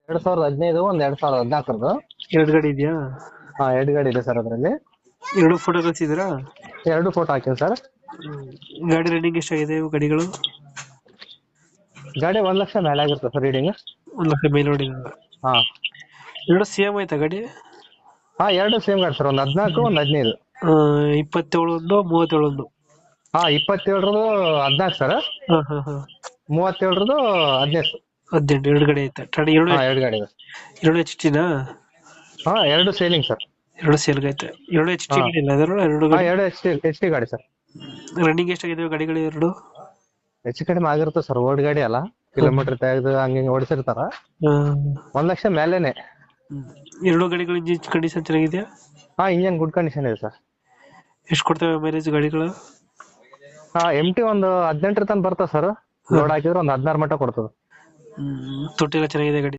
2015 ಒಂದ್ 2014. ಎರಡು ಗಾಡಿ ಇದೆಯಾ? ಹಾ, 2 ಗಾಡಿ ಇದೆ ಸರ್ ಅದರಲ್ಲಿ. ಎರಡು ಫೋಟೋ ಕಳಿಸಿದ್ರಾ? 2 ಫೋಟೋ ಹಾಕಿನಿ ಸರ್. ಗಾಡಿ ರನ್ನಿಂಗ್ ಎಷ್ಟಾಗಿದೆ ಇವು ಗಾಡಿಗಳು? ಗಾಡಿ 1 ಲಕ್ಷ ಮೇಲೆ ಆಗಿರುತ್ತೆ ಸರ್ ರೀಡಿಂಗ್. 1 ಲಕ್ಷ ಮೇಲೆ ಹೊಡಿದ. ಹಾ ಎರಡು ಸೇಮ್ ಆಯ್ತಾ ಗಾಡಿ? ಹಾ, 2 ಸೇಮ್ ಗಾಡಿ ಸರ್. ಒಂದ್ 14, ಒಂದ್ 15. 27 ಒಂದು 37 ಒಂದು. ಹಾ, 27ರದು 14 ಸರ್. ಹಾ ಹಾ ಹಾ. 37ರದು 15. 18 ಎರಡು ಗಾಡಿ ಐತೆ ಎರಡು. ಹಾ, 2 ಗಾಡಿ ಇದೆ. ಎರಡು ಎಚ್ ಟಿನಾ? ಹಾ, 2 ಸೇಲಿಂಗ್ ಸರ್. ಎರಡು ಸೇಲ್ಗೈತೆ. ಎರಡು ಎಚ್ ಟಿ ಹಾ ಇಲ್ಲ ಅದರ ಎರಡು ಹಾ, ಗಾಡಿ. 2 HD ಗಾಡಿ ಸರ್. ರನ್ನಿಂಗ್ ಎಷ್ಟಾಗಿದೆ ಗಾಡಿಗಳು ಎರಡು? ಹೆಚ್ಚು ಕಡಿಮೆ ಆಗಿರುತ್ತೆ ಸರ್. ಓಲ್ಡ್ ಗಾಡಿ ಅಲ್ಲ, ಕಿಲೋಮೀಟರ್ ತೆಗೆದು ಹಂಗೆ ಓಡಿಸಿರ್ತಾರ. 1 ಲಕ್ಷ ಮೇಲೇನೆ. ಎರಡು ಗಾಡಿಗಳು ಇಂಜಿನ್ ಕಂಡೀಷನ್ ಚೆನ್ನಾಗಿದೆಯಾ? ಹಾ, ಇಂಜನ್ ಗುಡ್ ಕಂಡೀಷನ್ ಇದೆ ಸರ್. ಎಷ್ಟು ಕೊಡ್ತವೆ ಮೈಲೇಜ್ ಗಾಡಿಗಳು? ಹಾ, MT ಒಂದು 18 ತನಕ ಬರ್ತದೆ ಸರ್. ಲೋಡ್ ಹಾಕಿದ್ರೆ ಒಂದು 16 ಮಟ್ಟ ಕೊಡ್ತದೆ. ತೊಟ್ಟಿ ಎಲ್ಲ ಚೆನ್ನಾಗಿದೆ ಗಾಡಿ?